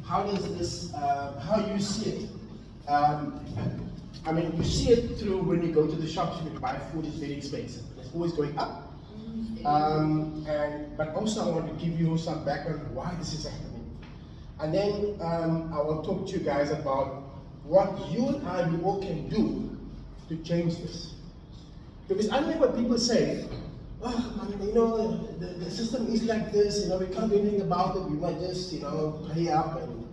how does this, how you see it? I mean, you see it through when you go to the shops, you buy food, it's very expensive. It's always going up. But also I want to give you some background why this is happening. And then I will talk to you guys about what you and I, we all can do to change this. Because I remember people say, oh, I mean, you know, the system is like this, you know, we can't do anything about it, we might just, you know, pay up. And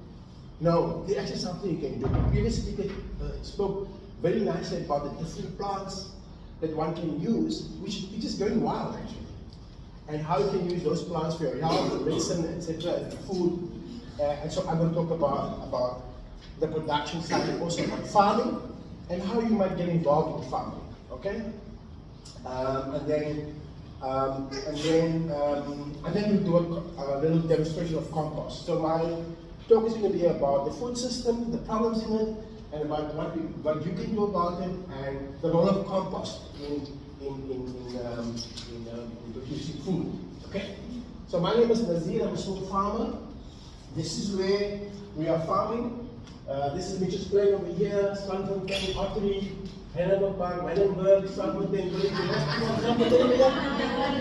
no, there's actually something you can do. The previous speaker spoke very nicely about the different plants that one can use, which is going wild actually. And how you can use those plants for your health, medicine, etc., food. And so I'm going to talk about the production side and also about farming and how you might get involved in farming. Okay? And then we'll do a little demonstration of compost. So my talk is going to be about the food system, the problems in it, and about what you can do about it, and the role of compost in producing food. Okay? So my name is Nazeer, I'm a small farmer. This is where we are farming. This is Mitchell's Plain over here, Swanfontein, Ottery, Hanover Park, Wellenberg, Swanfontein,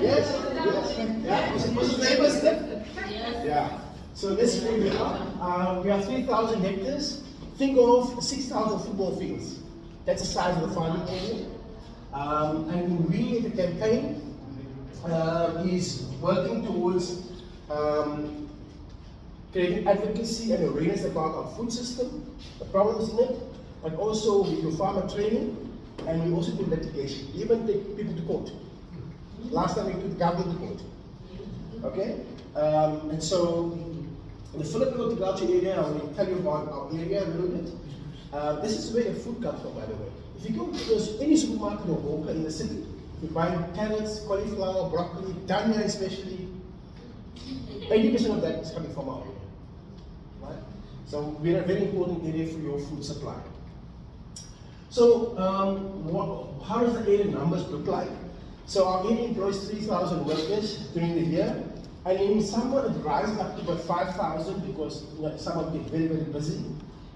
yes? Yeah? Was it neighbors there? Yeah. So this is where we are. We are 3,000 hectares. Think of 6,000 football fields. That's the size of the farming area. And we, the campaign, is working towards creating advocacy and awareness about our food system, the problems in it, but also we do farmer training, and we also do litigation. We even take people to court. Last time we took the government to court. Okay? And so, the Filipino horticulture area, I will tell you about our area a little bit. This is where the food comes from, by the way. If you go to any supermarket or hawker in the city, you buy carrots, cauliflower, broccoli, dhania especially, 80% of that is coming from our area. Right? So we're a very important area for your food supply. So how does the area numbers look like? So our area employs 3,000 workers during the year, and in summer it rises up to about 5,000 because summer get very, very busy,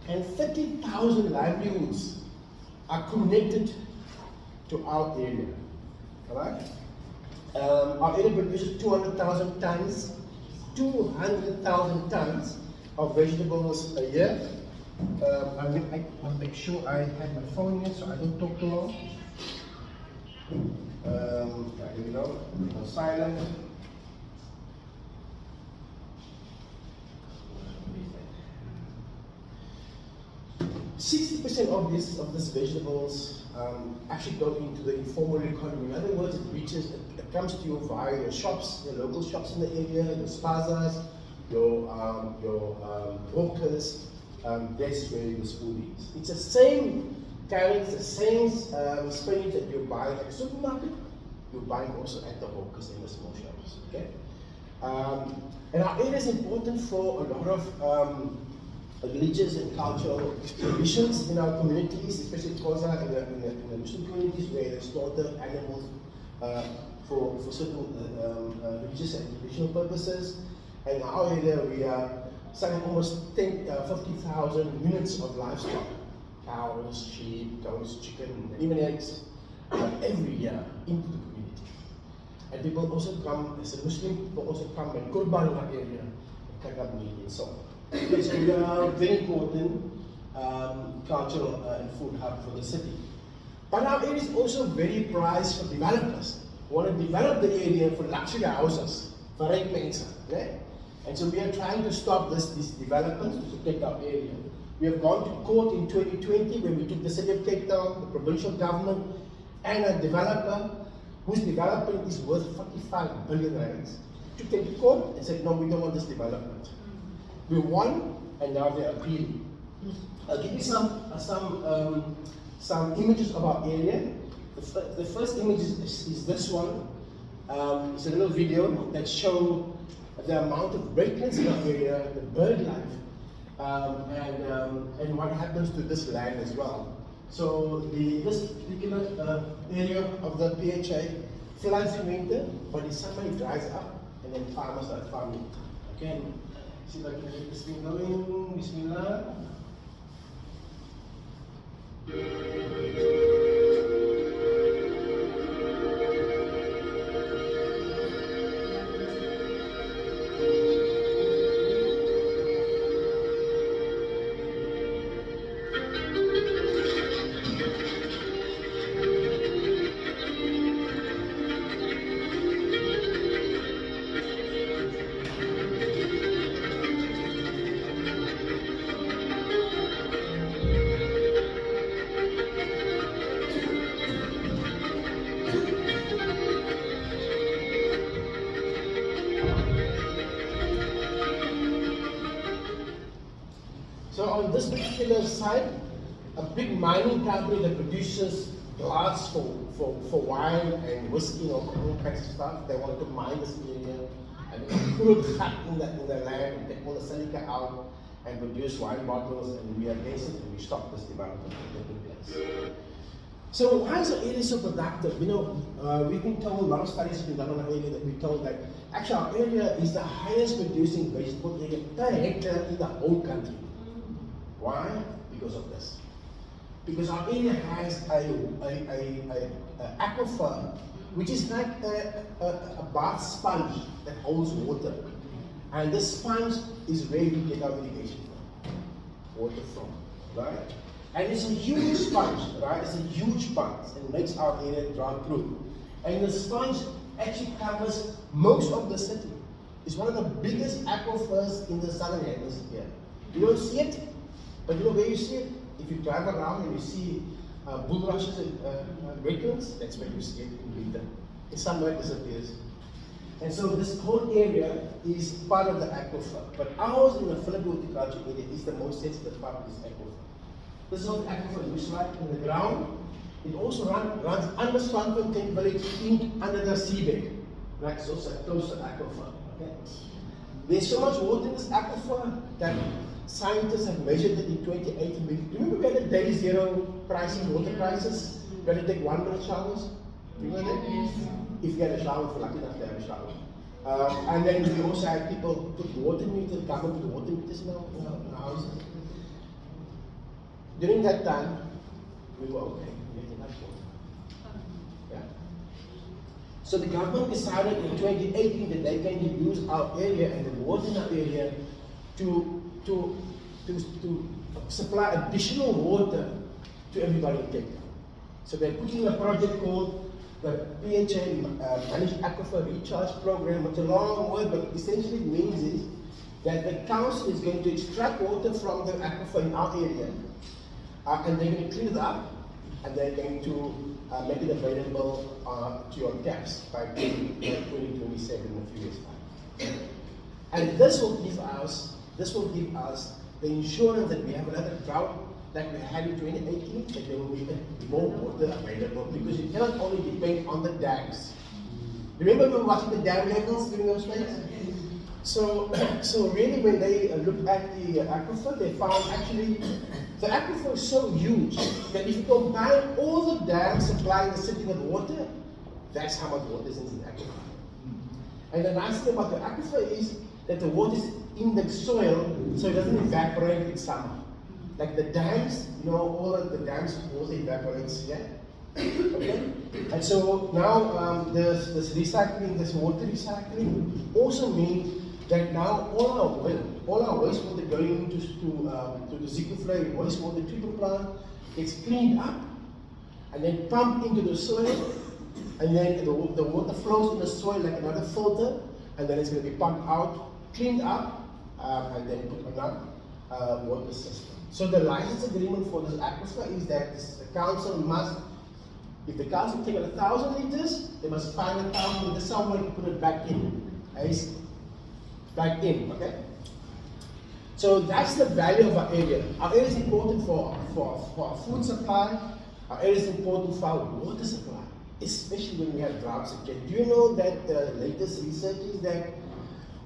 and 30,000 livelihoods are connected to our area. Alright? Our area produces 200,000 tons, 200,000 tons of vegetables a year. I'll make sure I have my phone here so I don't talk too long. Here we go, silent. 60% of these vegetables actually go into the informal economy. In other words, it comes to you via your shops, your local shops in the area, your spazas, your hawkers. That's where this food is. It's the same carrots, the same spinach that you buy at the supermarket, you buy also at the hawkers in the small shops. Okay? And our area is important for a lot of religious and cultural traditions in our communities, especially Xhosa in the Muslim communities where they slaughter animals for certain religious and traditional purposes. And in our area, we are selling almost 50,000 units of livestock, cows, sheep, goats, chicken, and even eggs, every year into the community. And people also come, as a Muslim, people also come and kurban in our area, cut up meat and so on. So we are a very important cultural and food hub for the city. But our area is also very prized for developers who want to develop the area for luxury houses, for rich mensen. Okay? And so we are trying to stop these developments to protect our area. We have gone to court in 2020 when we took the city of Cape Town, the provincial government, and a developer whose development is worth 45 billion rands. Took them to court and said, no, we don't want this development. We won, and now they're appealing. I'll give you some images of our area. The first image is this one. It's a little video that shows the amount of wetlands in our area, the bird life, and what happens to this land as well. So this particular area of the PHA floods in winter, but in summer it dries up, and then farmers are farming. Okay. See if I can get this thing going. Bismillah. So on this particular site, a big mining company that produces glass for wine and whiskey and all kinds of stuff, they wanted to mine this area and they put a cut in the land and take all the silica out and produce wine bottles, and we are against it and we stop this development in the place. So why is the area so productive? You know, we've been told, a lot of studies have been done on the area that we're told that actually our area is the highest producing vegetable area per hectare in the whole country. Why? Because of this. Because our area has a aquifer, which is like a bath sponge that holds water. And this sponge is where we get our irrigation from, water from, right? And it's a huge sponge, right? It's a huge sponge and makes our area drought-proof. And the sponge actually covers most of the city. It's one of the biggest aquifers in the southern hemisphere. You don't see it, but you know where you see it? If you drive around and you see bulrushes and wetlands, that's where you see it in winter. It somewhere disappears. And so this whole area is part of the aquifer. But ours in the Philippine horticulture area is the most sensitive part of this aquifer. This is what the aquifer looks like in the ground. It also runs under Swampfontein village under the seabed. Right, it's also close to the aquifer. Okay? There's so much water in this aquifer that scientists have measured it in 2018. Remember we had a day zero pricing, water prices? We had to take 1 minute showers. Remember that? Yes. If you had a shower, if you're lucky enough to have a shower. And then we also had people put water meters, government put water meters in our houses. During that time, we were okay. We had enough water. Yeah. So the government decided in 2018 that they're going to use our area and the water in our area to supply additional water to everybody in Cape Town. So they're putting a project called the PHA Managed Aquifer Recharge Program. It's a long word, but essentially it means is that the council is going to extract water from the aquifer in our area, and they're going to clean it up, and they're going to make it available to your taps by 2027, in a few years' time. And this will give us the insurance that we have another drought like we had in 2018, that there will be more water available, because you cannot only depend on the dams. Remember we were watching the dam levels during those days? So really when they looked at the aquifer, they found actually the aquifer is so huge that if you combine all the dams supplying the city with water, that's how much water is in the aquifer. And the nice thing about the aquifer is that the water is in the soil, so it doesn't evaporate in summer. Like the dams, you know, all of the dams water evaporates, yeah? Okay? And so now this recycling, this water recycling also means that now all our wastewater going to the Zikuflay wastewater treatment plant gets cleaned up and then pumped into the soil, and then the water flows in the soil like another filter, and then it's going to be pumped out, cleaned up, and then put on a water system. So the license agreement for this aquifer is that the council must, if the council take 1,000 liters, they must find 1,000 liters somewhere to put it back in. Back in, okay? So that's the value of our area. Our area is important for our food supply. Our area is important for our water supply, especially when we have droughts again. Do you know that the latest research is that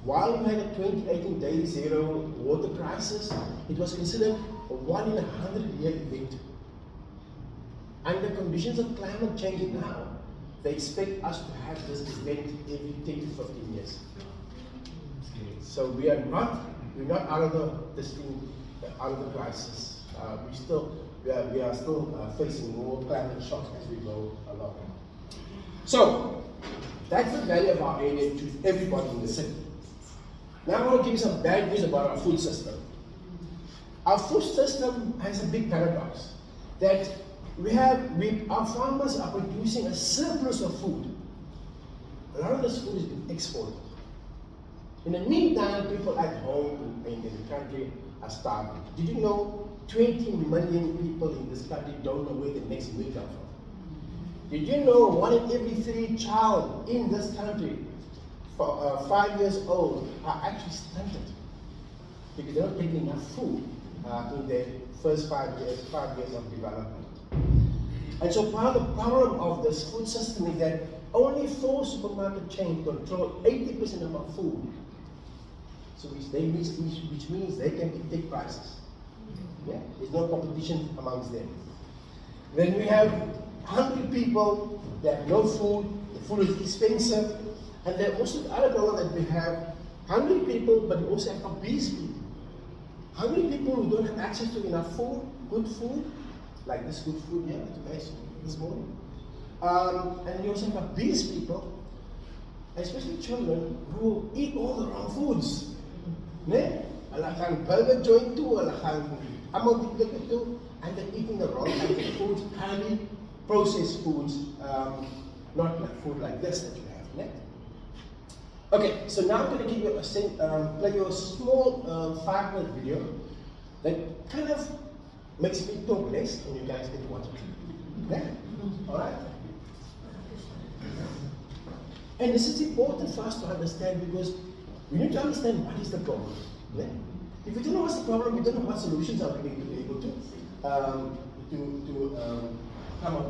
while we had a 2018 day zero water crisis, it was considered a 1 in 100-year event. Under conditions of climate change now, they expect us to have this event every 10 to 15 years. So we are not We're not out of out of the crisis. We are still facing more climate shocks as we go along. So that's the value of our area to everybody in the city. Now I want to give you some bad news about our food system. Our food system has a big paradox that our farmers are producing a surplus of food. A lot of this food is being exported. In the meantime, people at home in the country are starving. Did you know 20 million people in this country don't know where the next meal comes from? Did you know 1 in every 3 child in this country, 5 years old, are actually stunted because they're not taking enough food in their first 5 years of development. And so part of the problem of this food system is that only 4 supermarket chains control 80% of our food. So which means they can dictate prices. Yeah? There's no competition amongst them. Then we have hungry people that have no food, the food is expensive, and then also the other problem that we have hungry people, but we also have obese people. Hungry people who don't have access to enough food, good food, like this good food here, guys, this morning. And you also have obese people, especially children, who eat all the wrong foods. Nee? Hulle gaan burger joint toe, hulle gaan allemaal die dinge toe, and they're eating the wrong kinds of foods, highly processed foods, not like food like this that you have. Nee? Okay, so now I'm going to give you play you a small 5-minute video that kind of makes me talk less, and you guys can watch it. Okay? All right. And this is important for us to understand because we need to understand what is the problem. Yeah? If we don't know what's the problem, we don't know what solutions are we going to be able to come up.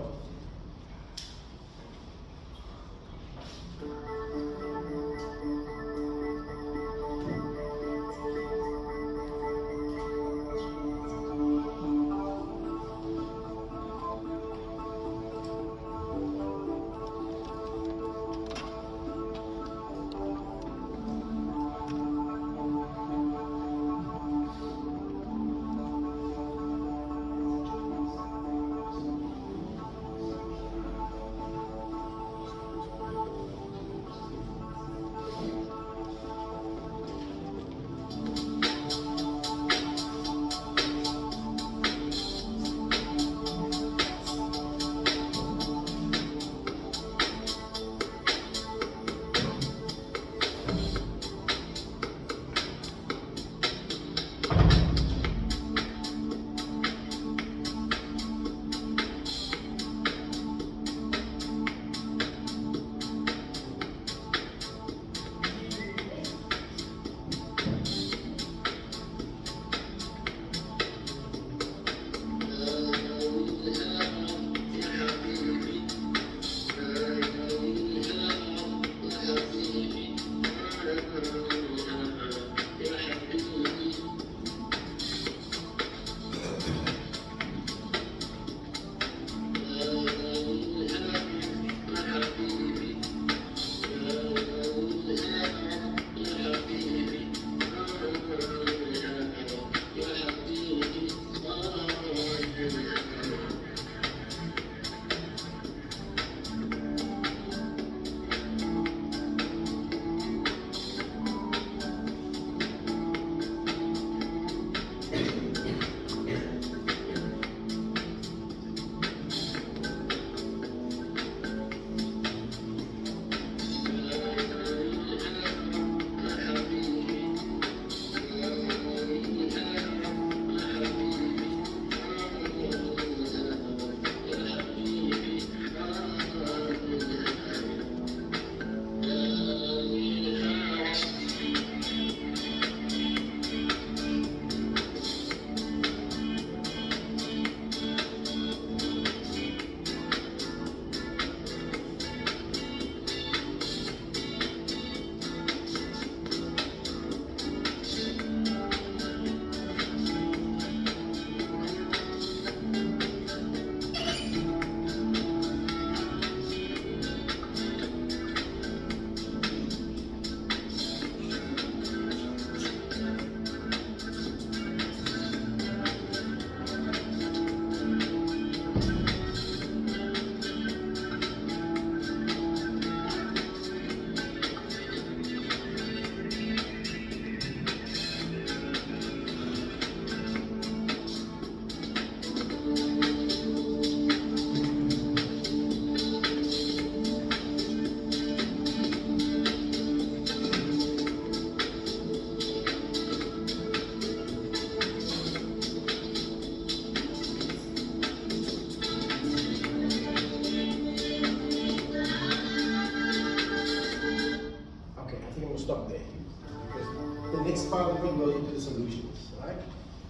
next part of it goes into the solutions, right?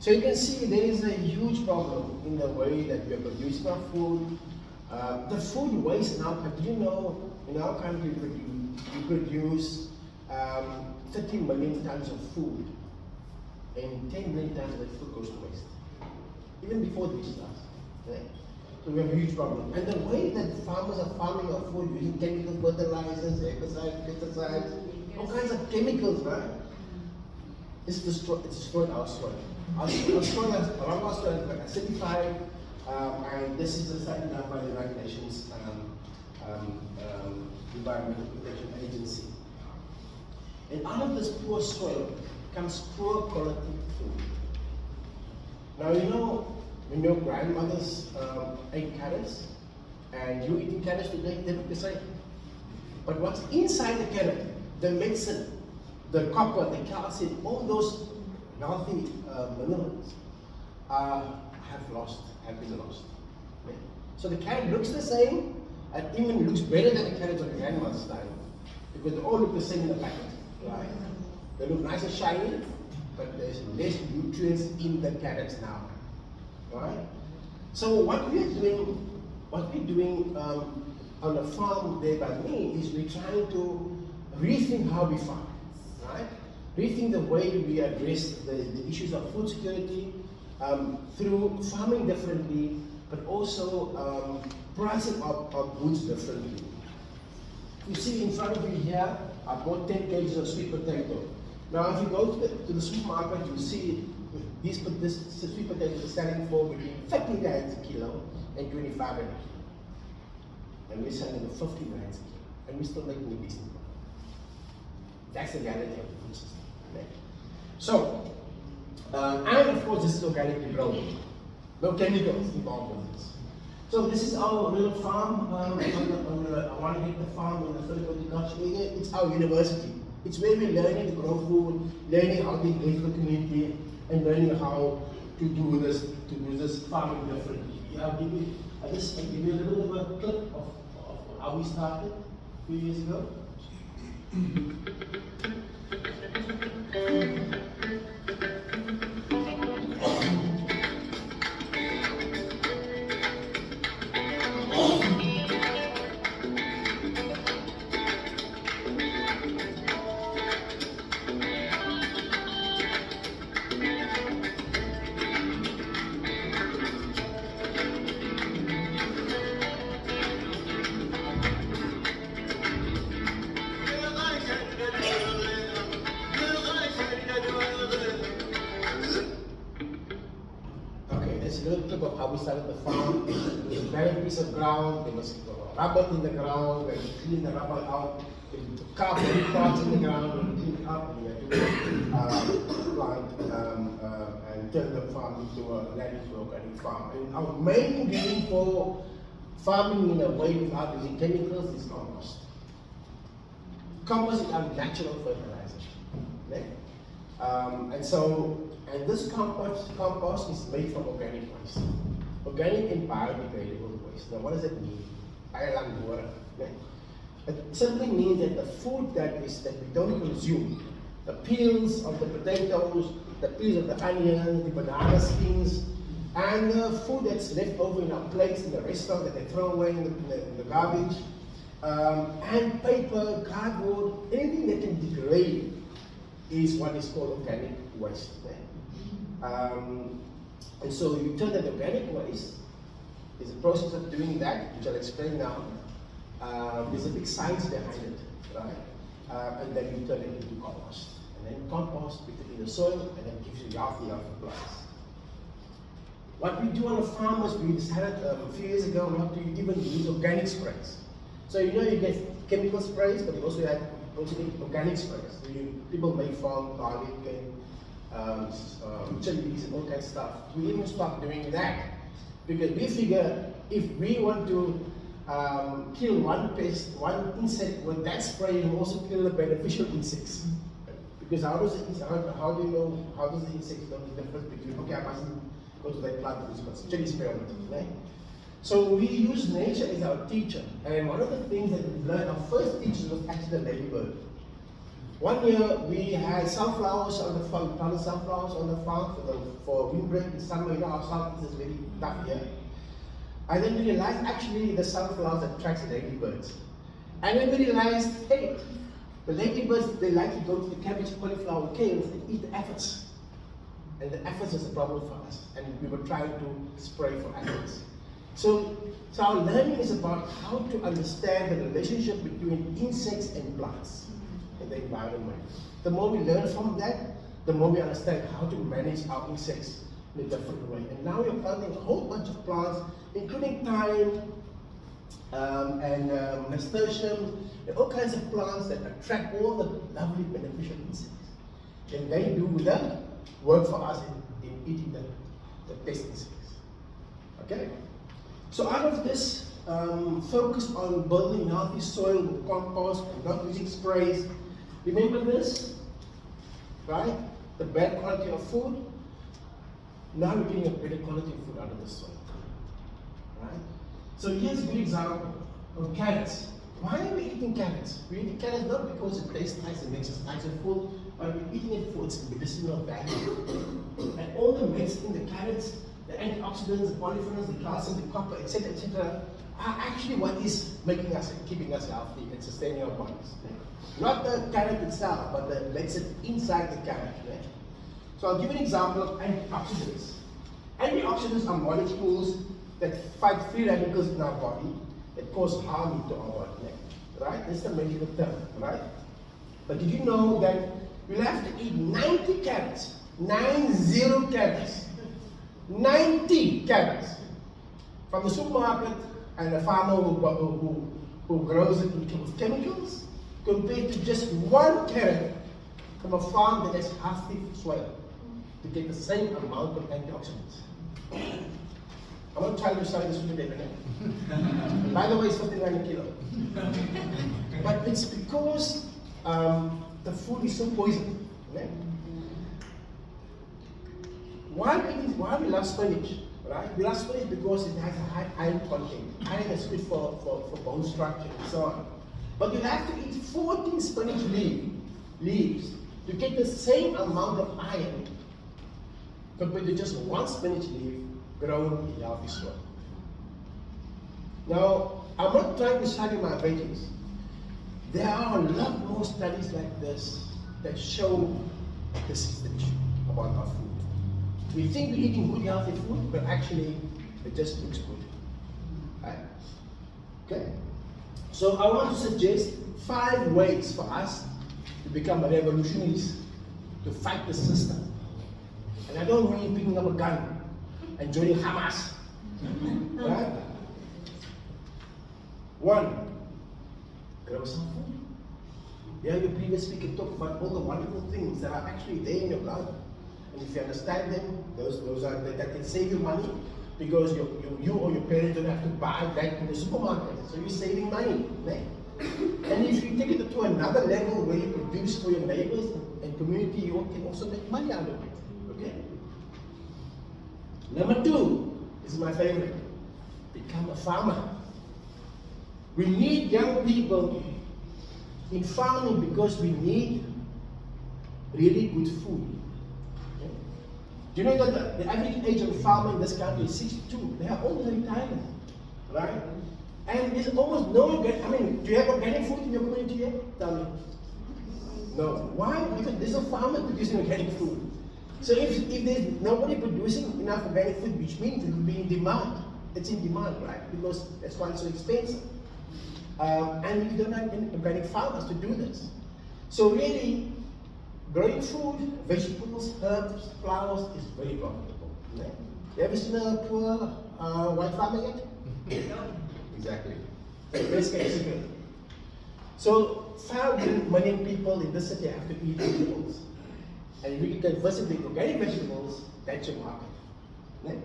So you can see there is a huge problem in the way that we are producing our food. The food waste now, but do you know, in our country we produce 30 million tons of food, and 10 million tons of that food goes to waste, even before this starts. Right? So we have a huge problem. And the way that farmers are farming our food using chemical fertilizers, pesticides, all kinds of chemicals, right? It's destroyed our soil. Our soil around our soil is acidified, and this is decided by the United Nations Environmental Protection Agency. And out of this poor soil comes poor quality food. Now you know, when your grandmothers ate carrots, and you eating carrots today, they look the same. But what's inside the carrot, the medicine, the copper, the calcium, all those healthy minerals have been lost. Okay? So the carrot looks the same, and even looks better than the carrots of your grandmother's time, because they all look the same in the packet. Right? They look nice and shiny, but there's less nutrients in the carrots now. Right? So what we're doing on the farm there by me is we're trying to rethink how we farm, right? Rethink the way we address the issues of food security through farming differently, but also pricing our goods differently. You see in front of you here, I bought 10 kgs of sweet potato. Now, if you go to the supermarket, you see this sweet potato is selling for between 50 rands a kilo and 25 rands a kilo. And we're selling for 50 rands a kilo, and we're still making a decent profit. That's the reality of the food system. Right? So, and of course, this is organically grown. No chemicals involved in this. So this is our little farm. I want to get the farm in the Philippine Agriculture area. It's our university. It's where we're learning to grow food, learning how to engage the community, and learning how to do this farming differently. I'll give you a little bit of a clip of how we started a few years ago. A little clip of how we started the farm. There was a barren piece of ground, there was rubber in the ground, and we cleaned the rubber out, we carved the parts in the ground, and we cleaned it up, and we had to plant and turn the farm into a organic farm. And our main ingredient for farming in a way without using chemicals is compost. Compost is our natural fertilizer. Okay? And this compost is made from organic waste. Organic and biodegradable waste. Now what does it mean? Okay? It simply means that the food that we don't consume, the peels of the potatoes, the peels of the onions, the banana skins, and the food that's left over in our plates in the restaurant that they throw away in the garbage, and paper, cardboard, anything that can degrade is what is called organic waste. And so you turn that organic waste, there's a process of doing that, which I'll explain now. There's a big science behind it, right? And then you turn it into compost. And then compost, put it in the soil, and then gives you healthy plants. What we do on the farm is we decided a few years ago not to even use organic sprays. So you know you get chemical sprays, but you also get organic sprays. So people make farm garlic and chilies and all kinds of stuff. We even stopped doing that because we figure if we want to kill one pest, one insect with that spray, you also kill the beneficial insects. Because how do you know, how does the insect know the difference between, okay, I mustn't go to that plant because it's got chili spray on it, right? So we use nature as our teacher. And one of the things that we learned, our first teacher was actually the ladybird. One year we had sunflowers on the farm, planted sunflowers on the farm for windbreak in summer. You know, our south is very tough here. I then realized actually the sunflowers attracts ladybirds. And then we realized, hey, the ladybirds, they like to go to the cabbage, cauliflower, kales, and eat the aphids. And the aphids is a problem for us. And we were trying to spray for aphids. So our learning is about how to understand the relationship between insects and plants in the environment. The more we learn from that, the more we understand how to manage our insects in a different way. And now we're planting a whole bunch of plants, including thyme and nasturtium, and all kinds of plants that attract all the lovely beneficial insects. And they do the work for us in eating the pest insects. Okay? So out of this focus on building healthy soil with compost and not using sprays, remember this, right? The bad quality of food. Now we're getting a better quality of food out of the soil, right? So here's a good example of carrots. Why are we eating carrots? We're eating carrots not because it tastes nice and makes us nice and full, but we're eating it for its medicinal value. And all the medicine in the carrots, the antioxidants, the polyphenols, the calcium, the copper, etc., are actually what is making us, keeping us healthy and sustaining our bodies. Not the carrot itself, but the medicine inside the carrot. Right? So I'll give an example of antioxidants. Antioxidants are molecules that fight free radicals in our body that cause harm to our body. Right? That's the medical term, right? But did you know that you'll have to eat 90 carrots, 90 carrots, 90 carrots from the supermarket and a farmer who grows it with chemicals compared to just one carrot from a farm that has healthy soil to get the same amount of antioxidants. I'm going to try to sell this today. By the way, it's 59 a kilo. But it's because the food is so poison. Right? Why we love spinach? Right? We love spinach because it has a high iron content. Iron is good for bone structure and so on. But you have to eat 14 spinach leaves to get the same amount of iron compared to just one spinach leaf grown in healthy soil. Now, I'm not trying to study my veggies. There are a lot more studies like this that show this is the issue about our food. We think we're eating good, healthy food, but actually, it just looks good. Right? Okay? So I want to suggest 5 ways for us to become revolutionaries, to fight the system. And I don't mean picking up a gun and joining Hamas. Right? 1, grow some food. Yeah, your previous speaker talked about all the wonderful things that are actually there in your garden. And if you understand them, those are that can save you money because you or your parents don't have to buy that in the supermarket. So you're saving money. Right? And if you take it to another level where you produce for your neighbors and community, you can also make money out of it. Okay? Number 2 is my favorite. Become a farmer. We need young people in farming because we need really good food. Okay? Do you know that the average age of a farmer in this country is 62? They are all in retirement, right? And there's almost no organic. I mean, do you have organic food in your community yet? Tell me. No. Why? Because there's no farmer producing organic food. So if there's nobody producing enough organic food, which means it will be in demand. It's in demand, right? Because that's why it's so expensive. And we don't have any organic farmers to do this. So really, growing food, vegetables, herbs, flowers is very profitable. Right? You ever seen a poor white farmer yet? No. Exactly. So best case scenario. So 5 million people in this city have to eat vegetables. And if you can diversify organic vegetables, that's your market. Right?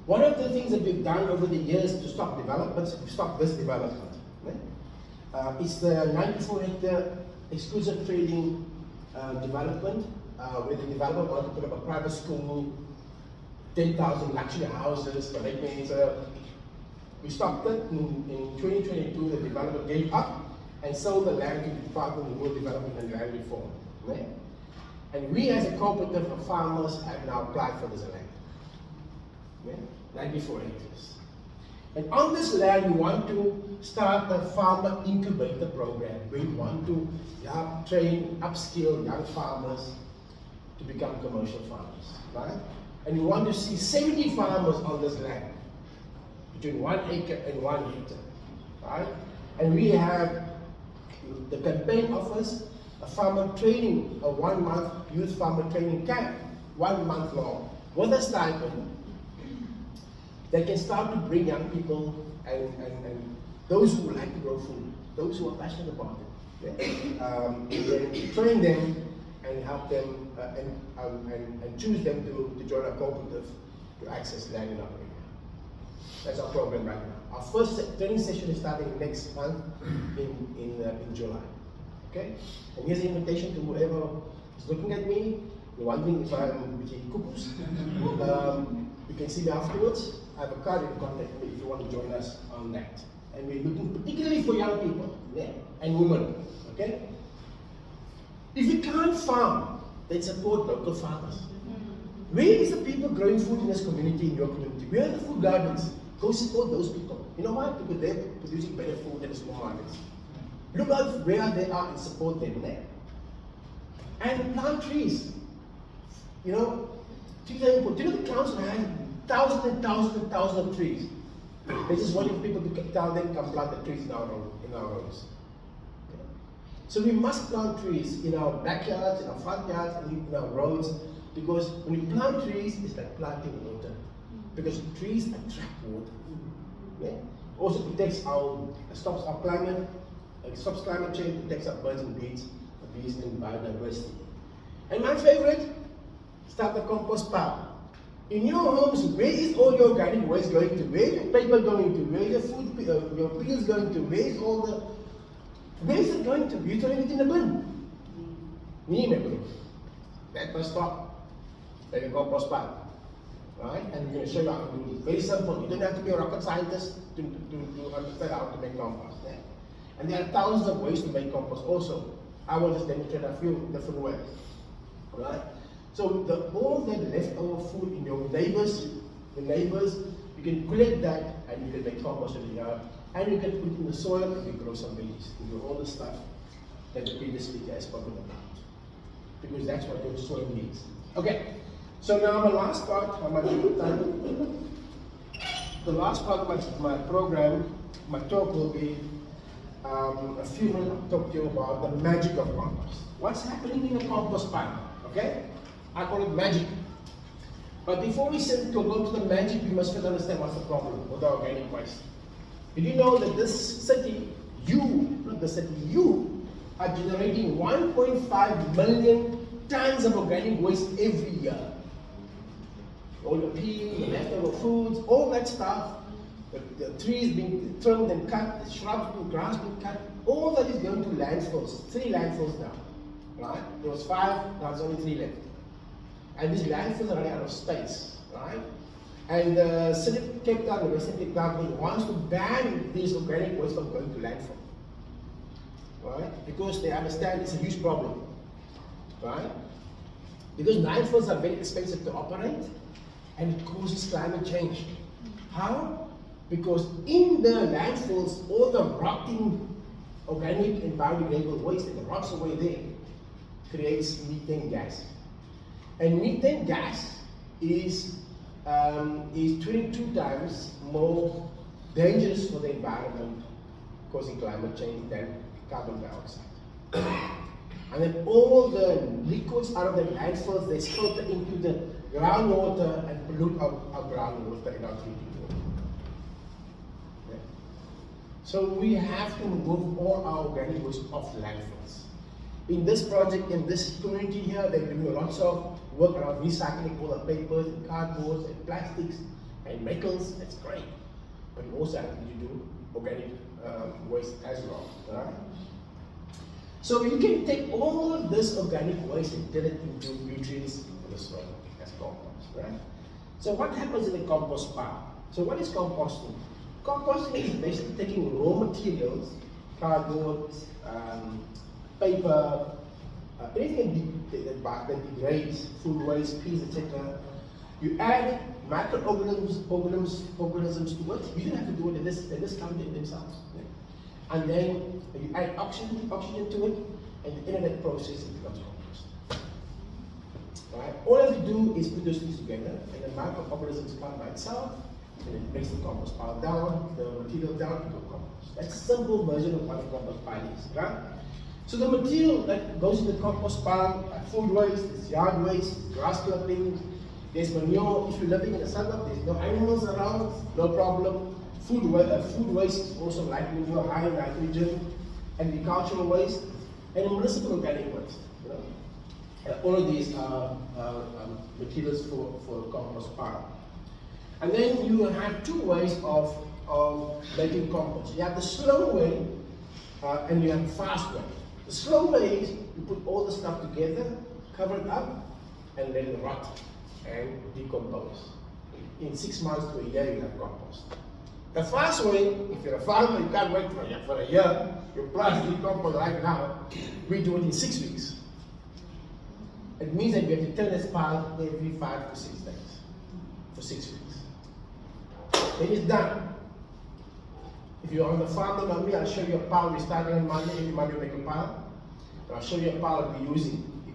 One of the things that we've done over the years to stop this development, right? Is the 94-hectare exclusive trading development, where the developer wanted to put up a private school, 10,000 luxury houses for Redmans. We stopped it in 2022. The developer gave up, and sold the land to the Department of Rural Development and Land Reform. Right? And we as a cooperative of farmers have now applied for this land. Right? 94 acres. And on this land, we want to start a farmer incubator program. We want to train, upskill young farmers to become commercial farmers. Right? And we want to see 70 farmers on this land, between 1 acre and 1 hectare. Right? And we have the campaign offers a farmer training, a 1-month youth farmer training camp, 1 month long, with a stipend that can start to bring young people and those who like to grow food, those who are passionate about it, then train them and help them and choose them to join a cooperative to access land in our area. That's our program right now. Our first training session is starting next month in July. Okay? And here's the invitation to whoever is looking at me, you're wondering if I'm between cuckoos. You can see me afterwards. I have a card, you can contact me if you want to join us on that. And we're looking particularly for young people, yeah, and women. Okay? If you can't farm, then support local farmers. Where is the people growing food in this community, in your community? Where are the food gardens? Go support those people. You know why? Because they're producing better food than the small markets. Look at where they are and support them there. And plant trees. You know, trees are important. Do you know the council has thousands and thousands and thousands of trees? They just wanting people to tell them come plant the trees in our roads. Okay. So we must plant trees in our backyards, in our front yards, and in our roads, because when you plant trees, it's like planting water. Because trees attract water. Yeah? Also protects stops our climate, stops climate change, protects our birds and bees and biodiversity. And my favorite, start the compost pile. In your homes, where is all your organic waste going to? Where is your paper going to? Where is your food, your peels going to? Where is it going to? You're throwing it in the bin. Me, my bin. That must stop. Like a compost pile. Right? And we're going to show you how to do it. Very simple. You don't have to be a rocket scientist to understand how to make compost. Yeah? And there are thousands of ways to make compost also. I will just demonstrate a few different ways. Right? So all that leftover food in your neighbors, you can collect that and you can make compost in the yard. And you can put it in the soil and you grow some veggies. You do all the stuff that the previous speaker has spoken about. Because that's what your soil needs. Okay. So now my last part, how much time? The last part of my program, my talk will be a few minutes. I'll talk to you about the magic of compost. What's happening in a compost pile? Okay? I call it magic. But before we go to the magic, we must first understand what's the problem with the organic waste. Did you know that this city, you are generating 1.5 million tons of organic waste every year? All the peel, the leftover foods, all that stuff, the trees being trimmed and cut, the shrubs and grass being cut, all that is going to landfills, 3 landfills now. Right? There was 5, now there's only 3 left. And these landfills are running out of space, right? And the city of Cape Town, the Western Cape government wants to ban these organic waste from going to landfill. Right? Because they understand it's a huge problem. Right? Because landfills are very expensive to operate and it causes climate change. How? Because in the landfills, all the rotting organic and biodegradable waste that rots away there creates methane gas. And methane gas is 22 times more dangerous for the environment, causing climate change, than carbon dioxide. And then all the liquids out of the landfills, they filter into the groundwater and pollute our groundwater in our drinking water. Okay. So we have to remove all our organic waste off landfills. In this project, in this community here, they're doing lots of work around recycling all the papers and cardboards and plastics and metals. That's great. But we also have to do organic waste as well. Right? So you can take all of this organic waste and turn it into nutrients for the soil as compost. Right? So what happens in the compost pile? So what is composting? Composting is basically taking raw materials cardboard, paper, anything that degrades, food waste, peas, etc. You add microorganisms to it. You don't have to do it, they just come in themselves. Yeah. And then you add oxygen to it, and at the end of that process it becomes compost. Right? All you have to do is put those things together, and the microorganisms come by itself, and it breaks the compost pile down, the material down into compost. That's a simple version of what a compost pile is. Right? So the material that goes in the compost pile, food waste, there's yard waste, grass clippings, there's manure. If you're living in a suburb, there's no animals around, no problem. Food waste is also like manure, high in nitrogen, agricultural waste, and municipal organic waste. You know? All of these are materials for compost pile. And then you have two ways of making compost. You have the slow way and you have the fast way. The slow way is you put all the stuff together, cover it up, and let it rot and decompose. In 6 months to a year, you have compost. The fast way, if you're a farmer, you can't wait for a year. You plant decompost right now. We do it in 6 weeks. It means that you have to turn this pile every 5 to 6 days for 6 weeks. Then it's done. If you're on the farm like me, I'll show you a pile. We're starting on Monday. Every Monday we make a pile. I'll show you a pile we're using. You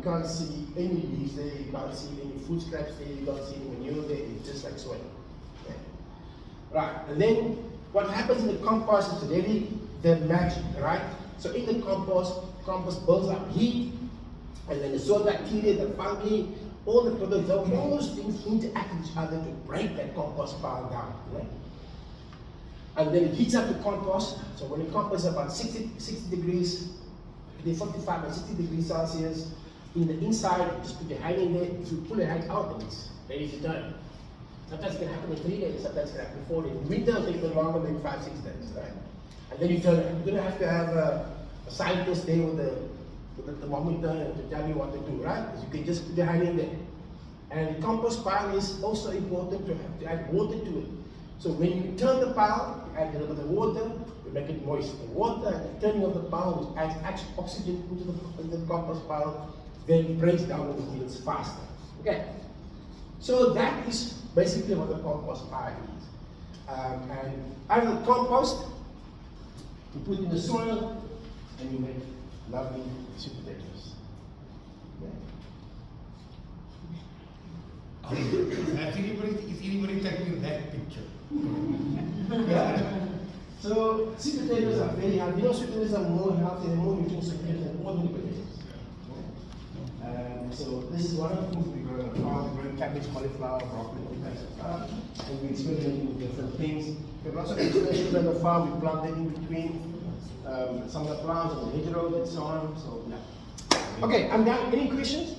can't see any leaves there. You can't see any food scraps there. You can't see any manure there. It's just like soil. Okay. Right. And then what happens in the compost is really the magic. Right. So in the compost builds up heat, and then the soil bacteria, the fungi, all those things interact with each other to break that compost pile down. Right? And then it heats up the compost. So when the compost is about 60 degrees, 55 and 60 degrees Celsius, in the inside, just put your hand in there. If you pull your hand out, then it's ready to turn. Sometimes it can happen in 3 days, sometimes it can happen in 4 days. In winter, it'll take a little longer, maybe 5, 6 days, right? And then you turn it. You don't have to have a scientist there with the thermometer to tell you what to do, right? Because you can just put your hand in there. And the compost pile is also important to have to add water to it. So when you turn the pile, you add a little bit of water, you make it moist. The water and the turning of the pile, which adds oxygen into the compost pile, then breaks down the materials faster. Okay. So that is basically what the compost pile is. And out of the compost, you put in the soil, and you make lovely sweet potatoes. Is anybody taking that picture? Yeah. So sweet potatoes are very healthy. You know, sweet potatoes are more healthy and more nutritious than ordinary potatoes. So this is one of the things we grow in the farm. We grow cabbage, cauliflower, broccoli, all kinds of stuff. And we experiment with different things. We have lots of experiments on the farm. We plant them in between some of the plants on the hedgerows and so on. So yeah. Okay, I'm done. Any questions?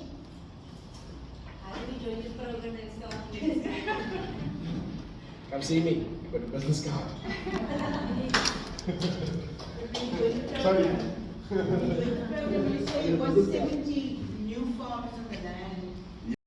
How do we join this program and start? Come see me. You've got a business card. Sorry. You said it was 70 new farms on the land.